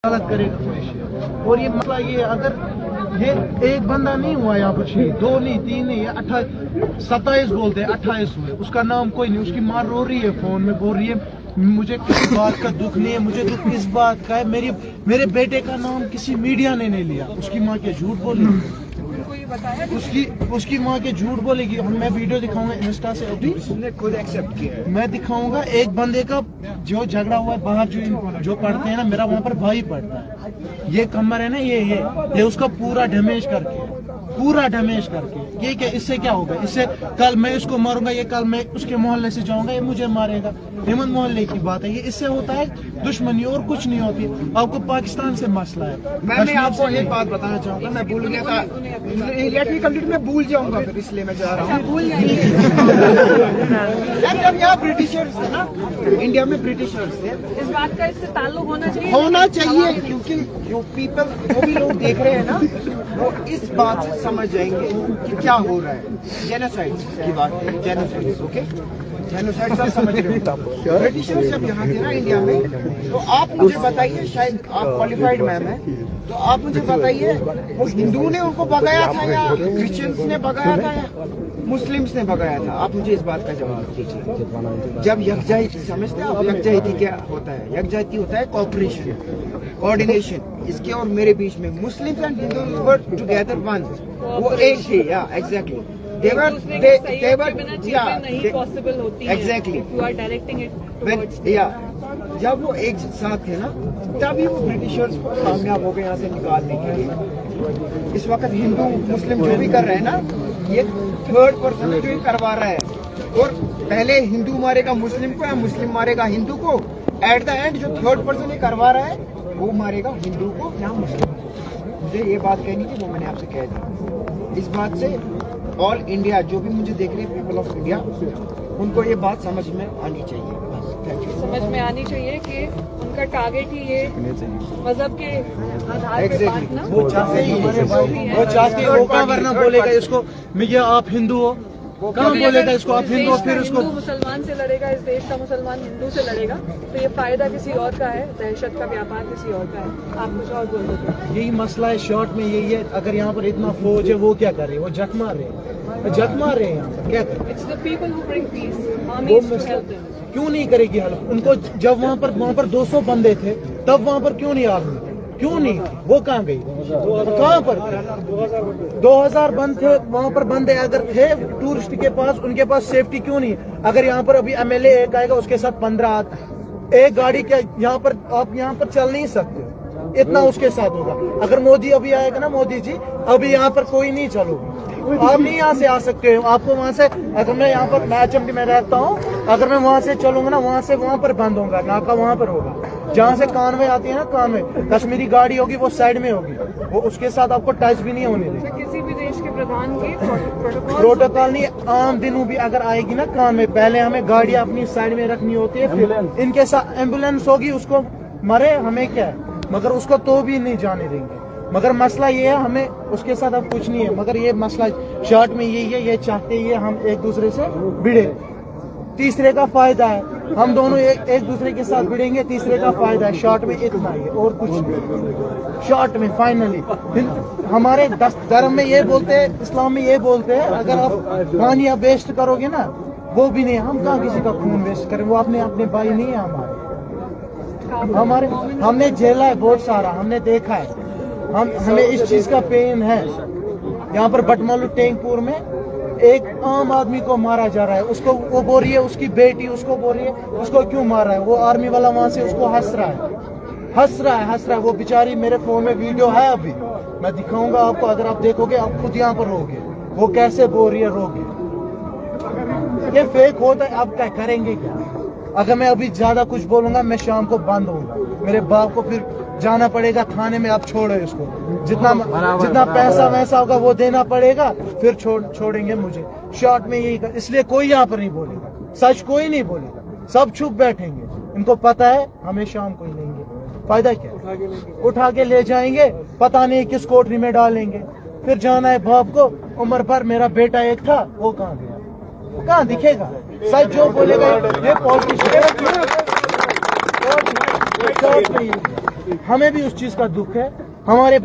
गलत करेगा कोई शेयर। और ये मसला ये अगर ये एक बंदा नहीं हुआ यहाँ पर शहीद, 2 नहीं 3 नहीं, 27 बोलते हैं, 28 हुए, उसका नाम कोई नहीं। उसकी माँ रो रही है फोन में, बोल रही है मुझे किसी बात का दुख नहीं है, मुझे दुख इस बात का है मेरे बेटे का नाम किसी मीडिया ने नहीं लिया। उसकी माँ के झूठ बोलेगी, उसकी माँ के झूठ बोलेगी। मैं वीडियो दिखाऊंगा इंस्टा से, अभी उसने खुद एक्सेप्ट किया है। मैं दिखाऊंगा एक बंदे का जो झगड़ा हुआ है बाहर, जो पढ़ते हैं ना, मेरा वहाँ पर भाई पढ़ता है। ये कमर है ना, ये उसका पूरा डैमेज करके ये क्या, इससे क्या होगा? इससे कल मैं इसको मारूंगा, ये कल मैं उसके मोहल्ले से जाऊंगा, ये मुझे मारेगा। हेमंत मोहल्ले की बात है ये, इससे होता है दुश्मनी और कुछ नहीं होती। आपको पाकिस्तान से मसला है। मैं आपको एक बात बताना चाहूंगा, मैं भूल गया था, लेट मी कंप्लीट, मैं भूल जाऊंगा फिर, इसलिए मैं जा रहा हूँ। जब यहाँ ब्रिटिशर्स थे ना, इंडिया में ब्रिटिशर्स थे, इस बात का इससे ताल्लुक होना चाहिए क्योंकि जो भी लोग देख रहे हैं ना, वो इस बात से समझ जाएंगे कि क्या हो रहा है। जेनोसाइड की बात है, जेनोसाइड, ओके, जेनोसाइड सब समझ रहे हो। ब्रिटिशर्स जब यहाँ थे ना इंडिया में, तो आप मुझे बताइए, शायद आप क्वालिफाइड मैम है, तो आप मुझे बताइए वो हिंदू ने उनको भगाया था या क्रिश्चियंस ने भगाया था या मुस्लिम्स ने भगाया था? आप मुझे इस बात का जवाब दीजिए। जब यकजाहिती, समझते हैं आप यकजाहिती क्या होता है? यकजाहिती होता है कोऑपरेशन, कोऑर्डिनेशन। इसके और मेरे बीच में Muslims and Hindus were together one, वो एक थे, या एग्जैक्टली they were पॉसिबल होती है। Exactly. You are directing it जब वो एक साथ थे ना, तभी वो ब्रिटिशर्स कामयाब हो गए यहाँ से निकालने के लिए। इस वक्त हिंदू मुस्लिम जो भी कर रहे हैं ना, ये थर्ड पर्सन जो ही करवा रहा है। और पहले हिंदू मारेगा मुस्लिम को या मुस्लिम मारेगा हिंदू को, एट द एंड जो थर्ड पर्सन ये करवा रहा है वो मारेगा हिंदू को या मुस्लिम को। मुझे ये बात कहनी थी, वो मैंने आपसे कह दी। इस बात से ऑल इंडिया जो भी मुझे देख रहे हैं, पीपल ऑफ इंडिया, उनको ये बात समझ में आनी चाहिए। समझ में आनी चाहिए कि उनका टारगेट ही ये मजहब के आधार पे बांटना। वो चाहते वो कहाँ वरना बोलेगा इसको भैया आप हिंदू हो, कहाँ बोलेगा इसको आप हिंदू हो? फिर उसको हिंदू मुसलमान से लड़ेगा, इस देश का मुसलमान हिंदू से लड़ेगा, तो ये फायदा किसी और का है, दहशत का व्यापार किसी और का है। आप कुछ और बोल दो। यही मसला है, शॉर्ट में यही है। अगर यहाँ पर इतना फौज है, वो क्या कर रहे हैं? वो जट मार रहे हैं यहाँ पर, क्या कर रहे हैं? It's the people who bring peace. Armies to help them. क्यों नहीं करेगी हेल्प उनको? जब वहाँ पर 200 बंदे थे, तब वहाँ पर क्यों नहीं आर्मी? क्यों नहीं? वो कहाँ गई? कहाँ पर? 2000 बंद थे वहाँ पर। बंदे अगर थे टूरिस्ट के पास, उनके पास सेफ्टी क्यों नहीं? अगर यहाँ पर अभी MLA एक आएगा, उसके साथ 15 एक गाड़ी के यहाँ पर, आप यहाँ पर चल नहीं सकते, इतना उसके साथ होगा। अगर मोदी अभी आएगा ना, मोदी जी, अभी यहाँ पर कोई नहीं चलोगे, आप नहीं यहाँ से आ सकते हो। आपको वहाँ से, अगर मैं यहाँ पर HMD में रहता हूँ, अगर मैं वहाँ से चलूंगा ना, वहाँ से वहाँ पर बंद होगा, नाका वहाँ पर होगा। जहाँ से कानवे आती है ना, कानवे कश्मीरी गाड़ी होगी, वो साइड में होगी, वो उसके साथ आपको टच भी नहीं होने देगी। किसी भी देश के प्रधान की प्रोटोकॉल नहीं, आम दिनों भी अगर आएगी ना कानवे, पहले हमें गाड़ियाँ अपनी साइड में रखनी होती है, फिर इनके साथ एम्बुलेंस होगी, उसको मरे हमें क्या है, मगर उसको तो भी नहीं जाने देंगे। मगर मसला ये है, हमें उसके साथ अब कुछ नहीं है, मगर ये मसला शॉर्ट में यही है, ये चाहते ही हम एक दूसरे से भिड़े, तीसरे का फायदा है। हम दोनों एक दूसरे के साथ भिड़ेंगे, तीसरे का फायदा है। शॉर्ट में इतना ही है और कुछ नहीं। शॉर्ट में फाइनली हमारे धर्म में ये बोलते हैं, इस्लाम में ये बोलते हैं, अगर आप पानी आप वेस्ट करोगे ना, वो भी नहीं, हम कहाँ किसी का खून वेस्ट करें? वो अपने भाई नहीं है हमारे। हमने झेला है बहुत सारा, हमने देखा है, हमें इस चीज का पेन है। यहाँ पर बटमालू टेंगपुर में एक आम आदमी को मारा जा रहा है, उसको वो बोल रही है, उसकी बेटी उसको बोल रही है, उसको क्यों मार रहा है? वो आर्मी वाला वहां से उसको हंस रहा है। वो बेचारी, मेरे फोन में वीडियो है, अभी मैं दिखाऊंगा आपको, अगर आप देखोगे आप खुद यहाँ पर रहोगे, वो कैसे बोल रही है, रोगे। ये फेक होता है, अब क्या करेंगे क्या? अगर मैं अभी ज्यादा कुछ बोलूंगा, मैं शाम को बंद होऊंगा, मेरे बाप को फिर जाना पड़ेगा थाने में। आप छोड़ो इसको, जितना पैसा वैसा होगा वो देना पड़ेगा, फिर छोड़ेंगे मुझे। शॉर्ट में यही इसलिए कोई यहाँ पर नहीं बोलेगा, सच कोई नहीं बोलेगा, सब चुप बैठेंगे। इनको पता है हमें शाम को ही लेंगे, फायदा क्या? उठा के ले जाएंगे, पता नहीं किस कोठरी में डालेंगे, फिर जाना है बाप को, उम्र भर मेरा बेटा एक था, वो कहाँ गया? कहाँ दिखेगा? सच जो बोलेगा ये पॉलिटिशियन। हमें भी उस चीज का दुख है हमारे